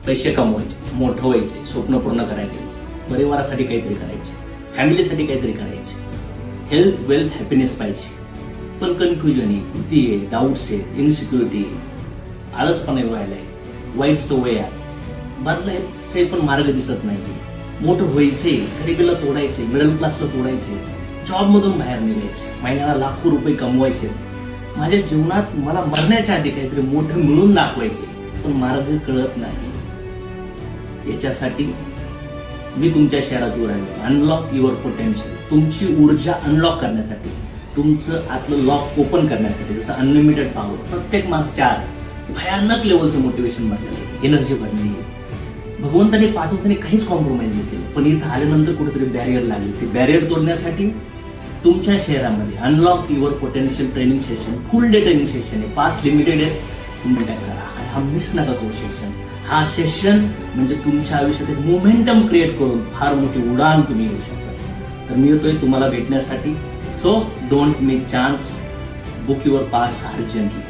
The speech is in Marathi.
पैसे कमवायचे, मोठं व्हायचे, स्वप्न पूर्ण करायचे, परिवारासाठी काहीतरी करायचे, फॅमिलीसाठी काहीतरी करायचे, हेल्थ वेल्थ हॅपीनेस पाहिजे. पण कन्फ्युजन आहे, भीती आहे, डाऊट्स आहेत, इनसिक्युरिटी आहे, आळसपणा येऊ राहिलाय, वाईट सवय आहे, बदलायचे पण मार्ग दिसत नाही. मोठं व्हायचे, गरिबीला तोडायचे, मिडल क्लासला तोडायचे, जॉब मधून बाहेर निघायचे, महिन्याला लाखो रुपये कमवायचे. माझ्या जीवनात मला मरण्याच्या आधी काहीतरी मोठं मिळून दाखवायचे, पण मार्ग कळत नाही. याच्यासाठी मी तुमच्या शहरात उभं राहिलो. Unlock your potential. तुमची ऊर्जा अनलॉक करण्यासाठी, तुमचं आतलं लॉक ओपन करण्यासाठी. जसं अनलिमिटेड पॉवर, प्रत्येक मागच्या आत भयानक लेवलचं मोटिवेशन भरलेलं आहे, एनर्जी भरलेली आहे. भगवंताने पाठवताना काहीच कॉम्प्रोमाइज नाही केलं, पण इथं आल्यानंतर कुठेतरी बॅरियर लागली. ते बॅरियर तोडण्यासाठी तुमच्या शहरामध्ये unlock your potential training session, full day training session आहे. 5 लिमिटेड आहेत. तुम्ही काय करा, हा मिस नका करू सेशन. हा सेशन म्हणजे तुमच्या आयुष्यात एक मोमेंटम क्रिएट करून फार मोठी उडान तुम्ही येऊ शकता. तर मी येतोय तुम्हाला भेटण्यासाठी. So don't miss chance. Book your pass urgently.